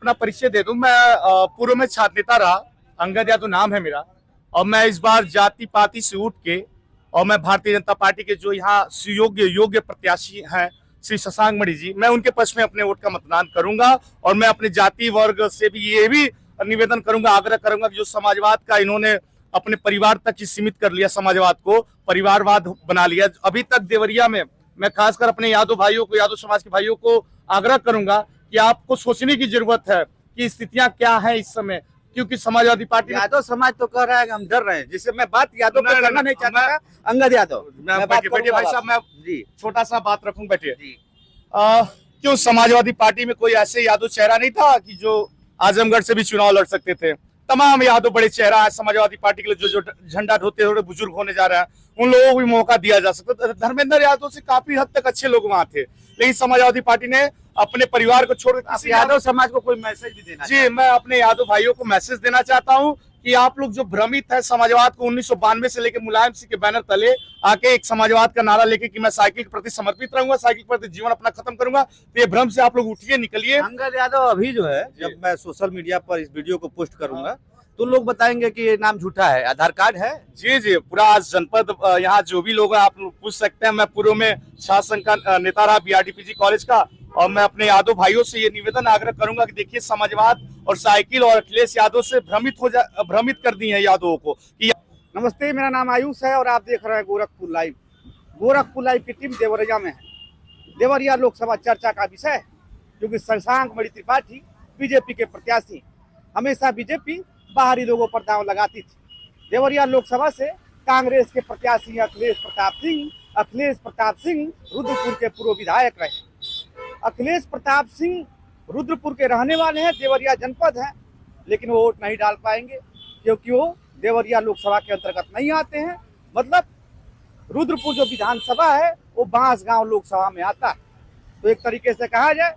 अपना परिचय दे दूं। मैं पूर्व में छात्र नेता रहा, अंगद यादव नाम है मेरा। और मैं इस बार जाति पाति से उठ के और मैं भारतीय जनता पार्टी के जो यहाँ सुयोग्य योग्य प्रत्याशी हैं श्री शशांक मणि जी, मैं उनके पक्ष में अपने वोट का मतदान करूंगा। और मैं अपने जाति वर्ग से भी ये भी निवेदन करूंगा, आग्रह करूंगा कि जो समाजवाद का इन्होंने अपने परिवार तक ही सीमित कर लिया, समाजवाद को परिवारवाद बना लिया अभी तक देवरिया में, मैं खासकर अपने यादव भाइयों को, यादव समाज के भाइयों को आग्रह करूंगा कि आपको सोचने की जरूरत है कि स्थितियां क्या है इस समय। क्योंकि समाजवादी पार्टी यादव समाज तो कह रहा है कि हम डर रहे हैं, जिससे मैं बात यादव पे करना नहीं चाहता था। अंगद यादव, मैं बैठिए भाई साहब, मैं जी छोटा सा बात रखूं, बैठिए। क्यों समाजवादी पार्टी में कोई ऐसे यादव चेहरा नहीं था कि जो आजमगढ़ से भी चुनाव लड़ सकते थे? तमाम यादव बड़े चेहरा है समाजवादी पार्टी के लिए, जो झंडा ढोते हुए बुजुर्ग होने जा रहे हैं, उन लोगों को भी मौका दिया जा सकता। धर्मेंद्र यादव से काफी हद तक अच्छे लोग वहां थे, लेकिन समाजवादी पार्टी ने अपने परिवार को छोड़ यादव समाज को कोई मैसेज भी देना? जी, मैं अपने यादव भाइयों को मैसेज देना चाहता हूं कि आप लोग जो भ्रमित है समाजवाद को 1992 से लेकर मुलायम सिंह के बैनर तले आके एक समाजवाद का नारा लेके कि मैं साइकिल के प्रति समर्पित रहूंगा, साइकिल के प्रति जीवन अपना खत्म करूंगा, तो ये भ्रम से आप लोग उठिए, निकलिए। अंगद यादव अभी जो है, जब मैं सोशल मीडिया पर इस वीडियो को पोस्ट करूंगा तो लोग बताएंगे कि ये नाम झूठा है, आधार कार्ड है। जी जी, पूरा आज जनपद यहाँ जो भी लोग हैं आप लोग पूछ सकते हैं। मैं पूर्व में छात्र संघ का नेता रहा बीआरडीपीजी कॉलेज का, और मैं अपने यादव भाइयों से ये निवेदन आग्रह करूंगा कि देखिए समाजवाद और साइकिल और अखिलेश यादव से भ्रमित कर दी है यादवों को कि। नमस्ते, मेरा नाम आयुष है और आप देख रहे हैं गोरखपुर लाइव। गोरखपुर लाइव की टीम देवरिया में है। देवरिया लोकसभा चर्चा का विषय है क्योंकि शशांक मणि त्रिपाठी बीजेपी के प्रत्याशी। हमेशा बीजेपी बाहरी लोगों पर दांव लगाती थी। देवरिया लोकसभा से कांग्रेस के प्रत्याशी अखिलेश प्रताप सिंह रुद्रपुर के पूर्व विधायक रहे। अखिलेश प्रताप सिंह रुद्रपुर के रहने वाले हैं, देवरिया जनपद है, लेकिन वो वोट नहीं डाल पाएंगे क्योंकि वो देवरिया लोकसभा के अंतर्गत नहीं आते हैं। मतलब रुद्रपुर जो विधानसभा है वो बांसगांव लोकसभा में आता है। तो एक तरीके से कहा जाए,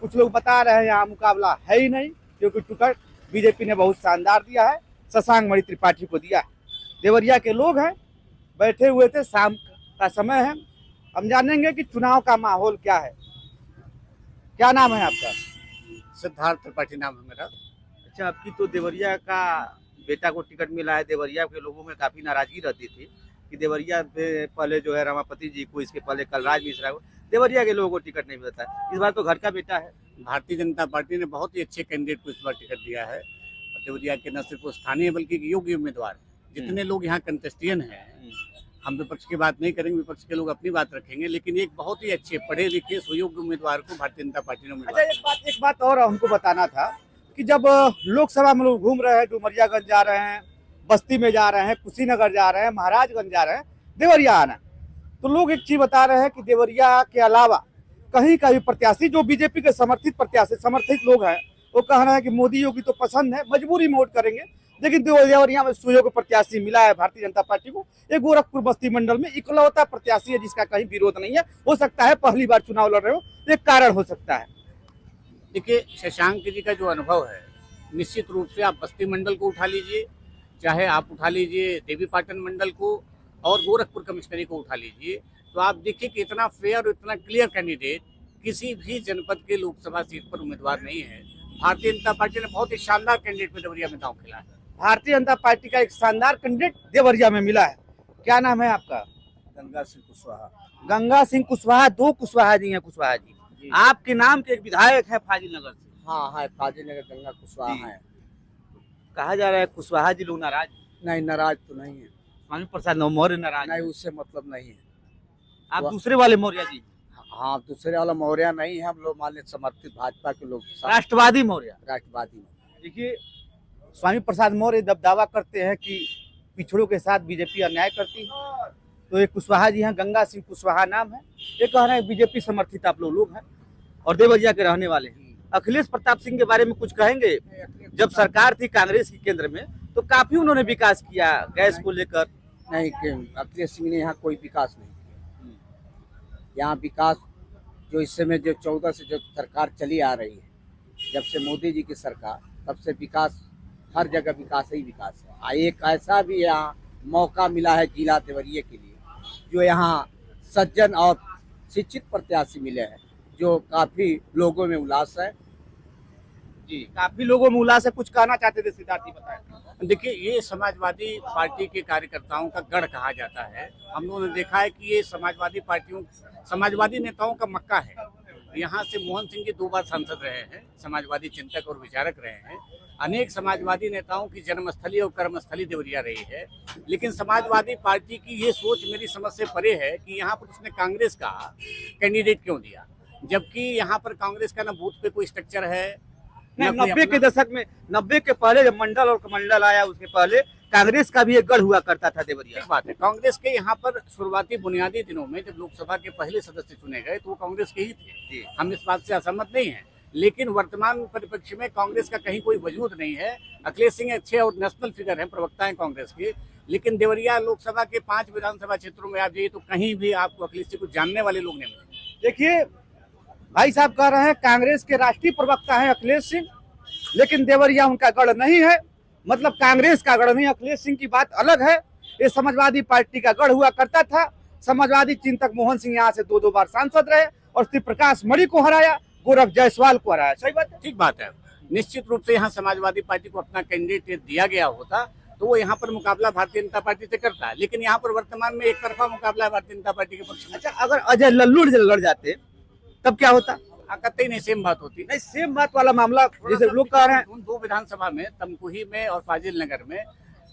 कुछ लोग बता रहे हैं यहाँ मुकाबला है ही नहीं, क्योंकि टिकट बीजेपी ने बहुत शानदार दिया है, शशांक मणि त्रिपाठी को दिया है। देवरिया के लोग हैं, बैठे हुए थे, शाम का समय है, हम जानेंगे कि चुनाव का माहौल क्या है। क्या नाम है आपका? सिद्धार्थ त्रिपाठी नाम है मेरा। अच्छा, आपकी तो देवरिया का बेटा को टिकट मिला है। देवरिया के लोगों में काफी नाराजगी रहती थी कि देवरिया में पहले जो है रमापति जी को, इसके पहले कलराज मिश्रा को, देवरिया के लोगों को टिकट नहीं मिलता है। इस बार तो घर का बेटा है। भारतीय जनता पार्टी ने बहुत ही अच्छे कैंडिडेट को इस बार टिकट दिया है। देवरिया के न सिर्फ स्थानीय बल्कि योग्य उम्मीदवार, जितने लोग यहाँ कंटेस्टियन हैं, हम विपक्ष की बात नहीं करेंगे, विपक्ष के लोग अपनी बात रखेंगे, लेकिन एक बहुत ही अच्छे पढ़े लिखे सुयोग्य उम्मीदवार को भारतीय जनता पार्टी ने उम्मीदवार। अच्छा, एक बात और हमको बताना था कि जब लोकसभा में लोग घूम रहे हैं, डुमरियागंज जा रहे हैं, बस्ती में जा रहे हैं, कुशीनगर जा रहे हैं, महाराजगंज जा रहे हैं, देवरिया आना, तो लोग एक चीज बता रहे हैं कि देवरिया के अलावा कहीं का भी प्रत्याशी जो बीजेपी के समर्थित लोग हैं, वो कह रहे हैं कि मोदी योगी तो पसंद है, मजबूरी में वोट करेंगे, लेकिन देवरिया में सुयोग्य प्रत्याशी मिला है भारतीय जनता पार्टी को। एक गोरखपुर बस्ती मंडल में इकलौता प्रत्याशी है जिसका कहीं विरोध नहीं है। हो सकता है पहली बार चुनाव लड़ रहे हो, एक कारण हो सकता है। देखिए, शशांक जी का जो अनुभव है, निश्चित रूप से आप बस्ती मंडल को उठा लीजिए, चाहे आप उठा लीजिए देवी पाटन मंडल को और गोरखपुर कमिश्नरी को उठा लीजिए, तो आप देखिए कि इतना फेयर और इतना क्लियर कैंडिडेट किसी भी जनपद के लोकसभा सीट पर उम्मीदवार नहीं है। भारतीय जनता पार्टी ने बहुत ही शानदार कैंडिडेट में देवरिया में दांव खेला है। भारतीय जनता पार्टी का एक शानदार कैंडिडेट देवरिया में मिला है। क्या नाम है आपका? गंगा सिंह कुशवाहा। गंगा सिंह कुशवाहा, दो कुशवाहा जी हैं। कुशवाहा जी, आपके नाम के एक विधायक है फाजिल नगर से। हाँ है, फाजिल नगर गंगा कुशवाहा है। कहा जा रहा है कुशवाहा जी लोग नाराज? नहीं, नाराज तो नहीं है। स्वामी प्रसाद मौर्य नाराज नहीं, उससे मतलब नहीं है। आप दूसरे वाले मौर्य जी? हाँ, दूसरे वाला मौर्य नहीं है, हम लोग मान्य समर्थित भाजपा के लोग, राष्ट्रवादी मौर्य। राष्ट्रवादी। देखिए, स्वामी प्रसाद मौर्य जब दावा करते हैं कि पिछड़ों के साथ बीजेपी अन्याय करती है, तो एक कुशवाहा जी हैं, गंगा सिंह कुशवाहा नाम है, ये कह रहे हैं बीजेपी समर्थित आप लोग हैं और देवरिया के रहने वाले हैं। अखिलेश प्रताप सिंह के बारे में कुछ कहेंगे? जब सरकार थी कांग्रेस की केंद्र में तो काफी उन्होंने विकास किया गैस को लेकर। नहीं, अखिलेश सिंह ने यहाँ कोई विकास नहीं किया। यहाँ विकास जो इस समय जो 14 से जो सरकार चली आ रही है, जब से मोदी जी की सरकार, तब से विकास, हर जगह विकास ही विकास है। एक ऐसा भी यहाँ मौका मिला है जिला देवरिया के लिए, जो यहाँ सज्जन और शिक्षित प्रत्याशी मिले हैं, जो काफ़ी लोगों में उल्लास है। जी, काफी लोगों में उल्लास है, कुछ कहना चाहते थे सिद्धार्थ जी, बताएं। देखिए, ये समाजवादी पार्टी के कार्यकर्ताओं का गढ़ कहा जाता है। हम लोगों ने देखा है कि ये समाजवादी नेताओं का मक्का है। यहाँ से मोहन सिंह जी 2 बार सांसद रहे हैं, समाजवादी चिंतक और विचारक रहे हैं। अनेक समाजवादी नेताओं की जन्मस्थली और कर्मस्थली देवरिया रही है। लेकिन समाजवादी पार्टी की ये सोच मेरी समझ से परे है कि यहाँ पर उसने कांग्रेस का कैंडिडेट क्यों दिया, जबकि यहाँ पर कांग्रेस का न बूथ पे कोई स्ट्रक्चर है। नहीं, 90 के दशक में, 90 के पहले जब मंडल और कमंडल आया, उसके पहले कांग्रेस का भी एक गढ़ हुआ करता था देवरिया। ठीक बात है। कांग्रेस के यहाँ पर शुरुआती बुनियादी दिनों में जब लोकसभा के पहले सदस्य चुने गए तो वो कांग्रेस के ही थे। हम इस बात से असहमत नहीं हैं। लेकिन वर्तमान परिप्रेक्ष्य में कांग्रेस का कहीं कोई वजूद नहीं है। अखिलेश सिंह अच्छे और नेशनल फिगर हैं, प्रवक्ता हैं कांग्रेस के। लेकिन देवरिया लोकसभा के 5 विधानसभा क्षेत्रों में आप जाइए तो कहीं भी आपको अखिलेश सिंह को जानने वाले लोग नहीं मिलेंगे। देखिए, भाई साहब कह रहे हैं कांग्रेस के राष्ट्रीय प्रवक्ता हैं अखिलेश सिंह, लेकिन देवरिया उनका गढ़ नहीं है। मतलब कांग्रेस का गढ़ नहीं, अखिलेश सिंह की बात अलग है। ये समाजवादी पार्टी का गढ़ हुआ करता था। समाजवादी चिंतक मोहन सिंह यहाँ से 2 बार सांसद रहे और श्री प्रकाश मणि को हराया, गोरख जायसवाल को हराया। सही बात है? ठीक बात है। निश्चित रूप से यहाँ समाजवादी पार्टी को अपना कैंडिडेट दिया गया होता तो वो यहाँ पर मुकाबला भारतीय जनता पार्टी से करता है। लेकिन यहाँ पर वर्तमान में एक तरफा मुकाबला है भारतीय जनता पार्टी के पक्ष में। अच्छा, अगर अजय लल्लू लड़ जाते तब क्या होता? कतई नहीं, सेम बात होती। नहीं, सेम बात वाला मामला जैसे लोग कह रहे हैं। उन 2 विधानसभा में, तमकुही में और फाजिल नगर में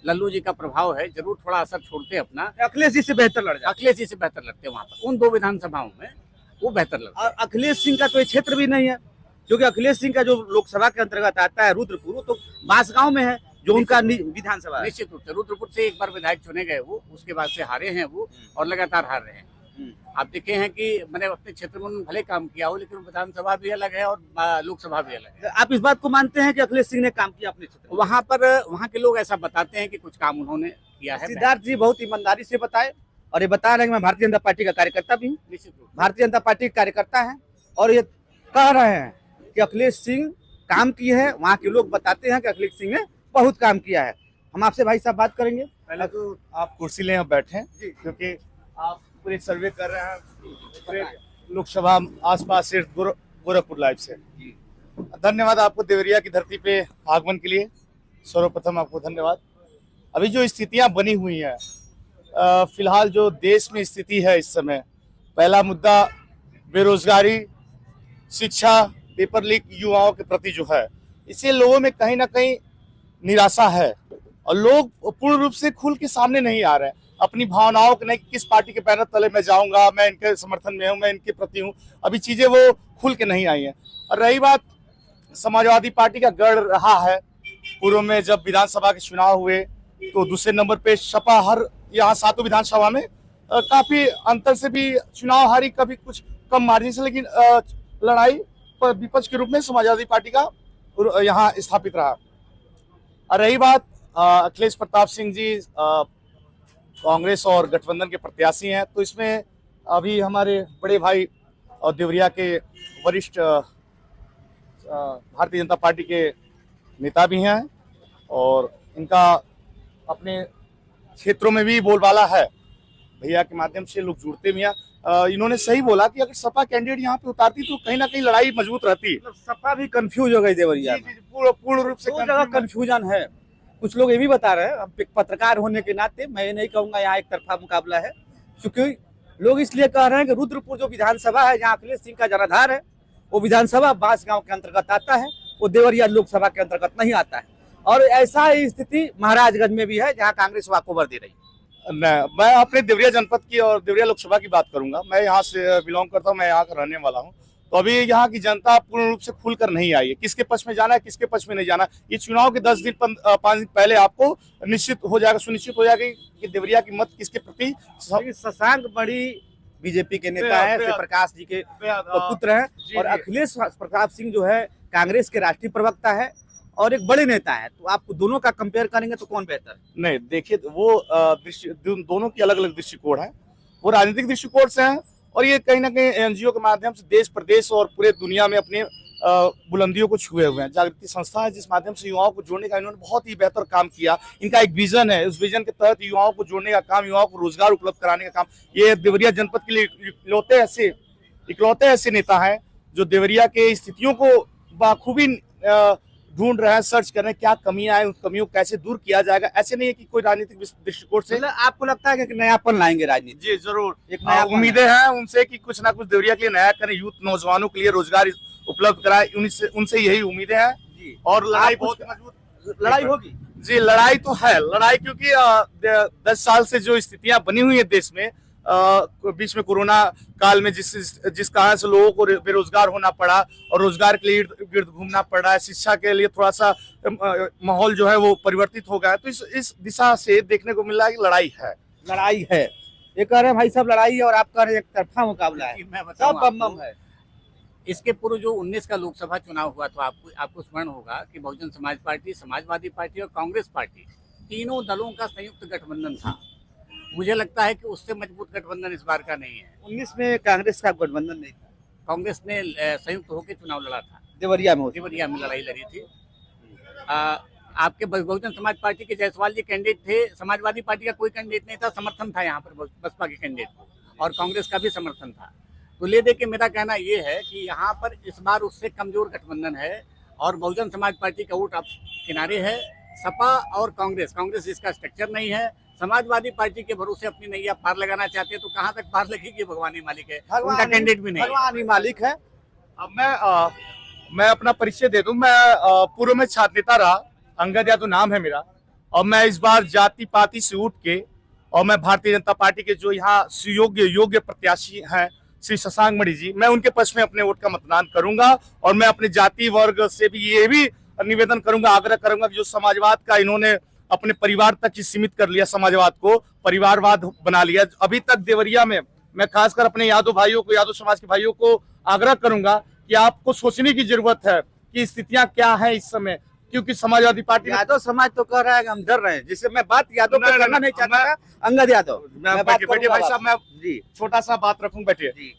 लल्लू जी का प्रभाव है, जरूर थोड़ा असर छोड़ते अपना। अखिलेश जी से बेहतर लड़ जाते। अखिलेश जी से बेहतर लगते वहाँ पर, उन 2 विधानसभाओं में वो बेहतर लगता है। और अखिलेश सिंह का तो ये क्षेत्र भी नहीं है, क्योंकि अखिलेश सिंह का जो लोकसभा के अंतर्गत आता है रुद्रपुर, वो तो बांसगांव में है, जो उनका विधानसभा है। निश्चित रूप से रुद्रपुर से एक बार विधायक चुने गए वो, उसके बाद से हारे हैं वो और लगातार हार रहे हैं। आप देखे हैं कि मैंने अपने क्षेत्र में उन्होंने भले काम किया हो, लेकिन विधानसभा भी अलग है और लोकसभा भी अलग है। आप इस बात को मानते हैं कि अखिलेश सिंह ने काम किया अपने क्षेत्र में? वहाँ पर वहाँ के लोग ऐसा बताते हैं कि कुछ काम उन्होंने किया है। सिद्धार्थ जी बहुत ईमानदारी से बताए और ये बता रहे हैं कि मैं भारतीय जनता पार्टी का कार्यकर्ता भी हूँ, निश्चित रूप से भारतीय जनता पार्टी के कार्यकर्ता हैं, और ये कह रहे हैं कि अखिलेश सिंह काम किए हैं। वहाँ के लोग बताते हैं कि अखिलेश सिंह ने बहुत काम किया है। हम आपसे भाई साहब बात करेंगे। पहले तो आप कुर्सी लें और बैठें, क्योंकि आप पूरे सर्वे कर रहे हैं पूरे लोकसभा आसपास सिर्फ गोरखपुर लाइव से। धन्यवाद आपको देवरिया की धरती पे आगमन के लिए। सर्वप्रथम आपको धन्यवाद। अभी जो स्थितियां बनी हुई हैं, फिलहाल जो देश में स्थिति है इस समय, पहला मुद्दा बेरोजगारी, शिक्षा, पेपर लीक युवाओं के प्रति जो है, इससे लोगों में कहीं ना कहीं निराशा है और लोग पूर्ण रूप से खुल के सामने नहीं आ रहे हैं अपनी भावनाओं के, नहीं किस पार्टी के बैनर तले मैं जाऊंगा, मैं इनके समर्थन में हूं, मैं इनके प्रति हूं। अभी चीजें वो खुल के नहीं आई हैं। और रही बात समाजवादी पार्टी का गढ़ रहा है, पूर्व में जब विधानसभा के चुनाव हुए तो दूसरे नंबर पे सपा हर यहाँ 7 विधानसभा में काफी अंतर से भी चुनाव हारी, कभी कुछ कम मार्जिन से, लेकिन लड़ाई पर विपक्ष के रूप में समाजवादी पार्टी का यहाँ स्थापित रहा। और रही बात अखिलेश प्रताप सिंह जी कांग्रेस और गठबंधन के प्रत्याशी हैं, तो इसमें अभी हमारे बड़े भाई और देवरिया के वरिष्ठ भारतीय जनता पार्टी के नेता भी हैं और इनका अपने क्षेत्रों में भी बोलबाला है। भैया के माध्यम से लोग जुड़ते भी हैं। इन्होंने सही बोला कि अगर सपा कैंडिडेट यहाँ पे उतारती तो कहीं ना कहीं लड़ाई मजबूत रहती। मतलब सपा भी कंफ्यूज हो गई देवरिया में। पूर्ण रूप से कंफ्यूजन है। कुछ लोग ये भी बता रहे हैं, अब एक पत्रकार होने के नाते मैं ये नहीं कहूंगा यहाँ एक तरफा मुकाबला है, क्योंकि लोग इसलिए कह रहे हैं कि रुद्रपुर जो विधानसभा है जहाँ अखिलेश सिंह का जनाधार है, वो विधानसभा बांसगांव के अंतर्गत आता है, वो देवरिया लोकसभा के अंतर्गत नहीं आता है। और ऐसा ही स्थिति महाराजगंज में भी है जहाँ कांग्रेस वाकोवर दे रही है। मैं अपने देवरिया जनपद की और देवरिया लोकसभा की बात करूंगा। मैं यहाँ से बिलोंग करता हूँ, मैं यहाँ का रहने वाला हूँ। तो अभी यहाँ की जनता पूर्ण रूप से खुलकर नहीं आई है, किसके पक्ष में जाना है, किसके पक्ष में नहीं जाना। ये चुनाव के 10 दिन 5 दिन पहले आपको सुनिश्चित हो जाएगा कि देवरिया की मत किसके प्रति। शशांक मणि बीजेपी के नेता है, प्रकाश जी के पुत्र हैं, और अखिलेश प्रताप सिंह जो है कांग्रेस के राष्ट्रीय प्रवक्ता है और एक बड़े नेता है। तो आप दोनों का कंपेयर करेंगे तो कौन बेहतर? नहीं, देखिए वो दोनों की अलग अलग दृष्टिकोण है, वो राजनीतिक दृष्टिकोण से हैं और ये कहीं ना कहीं एनजीओ के माध्यम से देश प्रदेश और पूरे दुनिया में अपने बुलंदियों को छुए हुए हैं। जागृति संस्था है जिस माध्यम से युवाओं को जोड़ने का इन्होंने बहुत ही बेहतर काम किया। इनका एक विजन है, उस विजन के तहत युवाओं को जोड़ने का काम, युवाओं को रोजगार उपलब्ध कराने का काम, ये देवरिया जनपद के लिए इकलौते ऐसे नेता हैं जो देवरिया के स्थितियों को बाखूबी ढूंढ रहे हैं, सर्च कर रहे हैं क्या कमियां हैं, उन कमियों को कैसे दूर किया जाएगा। ऐसे नहीं है कि कोई राजनीतिक दृष्टिकोण से। मतलब आपको लगता है कि नयापन लाएंगे राजनीति? जी जरूर, एक नया उम्मीदें हैं उनसे कि कुछ ना कुछ देवरिया के लिए नया करें, यूथ नौजवानों के लिए रोजगार उपलब्ध कराए, उनसे यही उम्मीदें हैं। जी। और लड़ाई आप बहुत कुछ- मजबूत लड़ाई होगी? जी लड़ाई तो है, लड़ाई क्योंकि 10 साल से जो स्थितियां बनी हुई है देश में, बीच में कोरोना काल में जिस कारण से लोगों को बेरोजगार होना पड़ा और रोजगार के लिए इर्द गिर्द घूमना पड़ रहा है, शिक्षा के लिए थोड़ा सा माहौल जो है वो परिवर्तित हो गया है। तो इस दिशा से देखने को मिल रहा है कि लड़ाई है। लड़ाई है, ये कह रहे हैं भाई सब लड़ाई है और आप कह रहे हैं एक तरफा मुकाबला है, मैं बताऊं सब बम आपको, है। इसके पूर्व जो 19 का लोकसभा चुनाव हुआ तो आपको स्मरण होगा कि बहुजन समाज पार्टी, समाजवादी पार्टी और कांग्रेस पार्टी, तीनों दलों का संयुक्त गठबंधन था। मुझे लगता है कि उससे मजबूत गठबंधन इस बार का नहीं है। 19 में कांग्रेस का गठबंधन नहीं था, कांग्रेस ने संयुक्त होकर चुनाव लड़ा था, देवरिया में होता। देवरिया में लड़ाई लड़ी थी। आपके बहुजन समाज पार्टी के जायसवाल जी कैंडिडेट थे, समाजवादी पार्टी का कोई कैंडिडेट नहीं था, समर्थन था यहाँ पर बसपा के कैंडिडेट को, और कांग्रेस का भी समर्थन था। तो ले दे के मेरा कहना ये है कि यहाँ पर इस बार उससे कमजोर गठबंधन है और बहुजन समाज पार्टी का वोट अब किनारे है। सपा और कांग्रेस इसका स्ट्रक्चर नहीं है। समाजवादी पार्टी के भरोसे अपनी नैया पार लगाना चाहते हैं तो कहाँ तक पार लगेगी, भगवान ही मालिक है, उनका कैंडिडेट भी नहीं है। भगवान ही मालिक है। अब मैं अपना परिचय दे दूं। मैं पूर्व में छात्र नेता रहा, अंगद यादव नाम है मेरा, और मैं इस बार जाति पाति से उठ के और मैं भारतीय जनता पार्टी के जो यहाँ योग्य प्रत्याशी हैं श्री शशांक मणि जी, मैं उनके पक्ष में अपने वोट का मतदान करूंगा। और मैं अपने जाति वर्ग से भी ये भी निवेदन करूंगा, आग्रह करूंगा कि जो समाजवाद का इन्होंने अपने परिवार तक ही सीमित कर लिया, समाजवाद को परिवारवाद बना लिया। अभी तक देवरिया में मैं खासकर अपने यादव भाइयों को, यादव समाज के भाइयों को आग्रह करूंगा कि आपको सोचने की जरूरत है कि स्थितियां क्या है इस समय, क्योंकि समाजवादी पार्टी यादव समाज तो कह रहा है कि हम डर रहे हैं, जिससे मैं बात यादव पे करना नहीं चाहता था। अंगद यादव, मैं बात बैठिए भाई साहब, मैं जी छोटा सा बात रखूं, बैठिए। जी।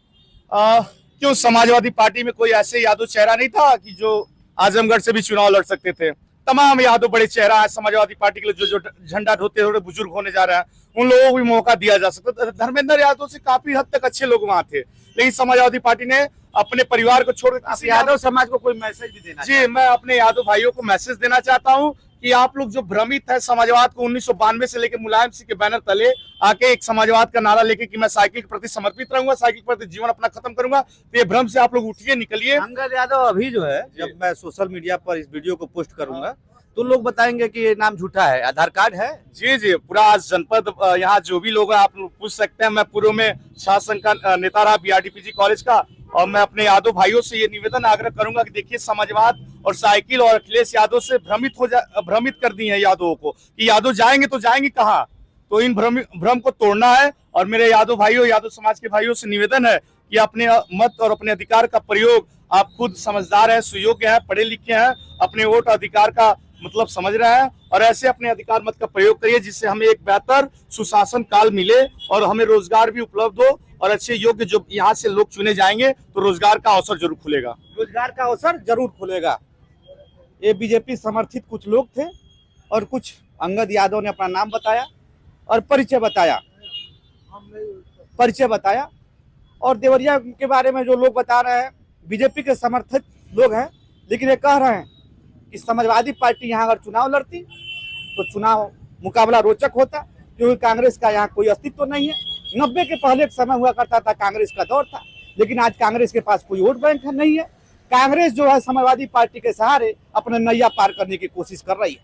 क्यों समाजवादी पार्टी में कोई ऐसे यादव चेहरा नहीं था कि जो आजमगढ़ से भी चुनाव लड़ सकते थे? तमाम यादव बड़े चेहरा है समाजवादी पार्टी के लिए, जो झंडा ढोते हुए बुजुर्ग होने जा रहे हैं, उन लोगों को भी मौका दिया जा सकता। धर्मेंद्र यादव से काफी हद तक अच्छे लोग वहां थे, लेकिन समाजवादी पार्टी ने अपने परिवार को छोड़कर यादव समाज को कोई मैसेज भी देना? जी, मैं अपने यादव भाइयों को मैसेज देना चाहता हूं कि आप लोग जो भ्रमित है समाजवाद को 1992 से लेकर मुलायम सिंह के बैनर तले आके एक समाजवाद का नारा लेके कि मैं साइकिल के प्रति समर्पित रहूंगा, साइकिल के प्रति जीवन अपना खत्म करूंगा, तो ये भ्रम से आप लोग उठिए, निकलिए। अंगद यादव अभी जो है, जब मैं सोशल मीडिया पर इस वीडियो को पोस्ट करूंगा तो लोग बताएंगे कि ये नाम झूठा है, आधार कार्ड है। जी जी, पूरा आज जनपद यहाँ जो भी लोग हैं आप लोग पूछ सकते हैं। मैं पूर्व में छात्र संघ का नेता रहा BRDPG कॉलेज का, और मैं अपने यादव भाइयों से ये निवेदन आग्रह करूंगा कि देखिए समाजवाद और साइकिल और अखिलेश यादव से भ्रमित कर दी है यादवों को कि यादव जाएंगे तो जाएंगे कहाँ। तो इन भ्रम को तोड़ना है। और मेरे यादव भाइयों, यादव समाज के भाइयों से निवेदन है कि अपने मत और अपने अधिकार का प्रयोग, आप खुद समझदार हैं, सुयोग्य हैं, पढ़े लिखे हैं, अपने वोट अधिकार का मतलब समझ रहे हैं, और ऐसे अपने अधिकार मत का प्रयोग करिए जिससे हमें एक बेहतर सुशासन काल मिले और हमें रोजगार भी उपलब्ध हो, और अच्छे योग्य जो यहाँ से लोग चुने जाएंगे तो रोजगार का अवसर जरूर खुलेगा। रोजगार का अवसर जरूर खुलेगा। ये बीजेपी समर्थित कुछ लोग थे और कुछ अंगद यादव ने अपना नाम बताया और परिचय बताया और देवरिया के बारे में जो लोग बता रहे हैं बीजेपी के समर्थित लोग हैं, लेकिन ये कह रहे हैं कि समाजवादी पार्टी यहाँ अगर चुनाव लड़ती तो चुनाव मुकाबला रोचक होता, क्योंकि कांग्रेस का यहाँ कोई अस्तित्व नहीं है। 90 के पहले एक समय हुआ करता था, कांग्रेस का दौर था, लेकिन आज कांग्रेस के पास कोई वोट बैंक नहीं है। कांग्रेस जो है समाजवादी पार्टी के सहारे अपने नैया पार करने की कोशिश कर रही है।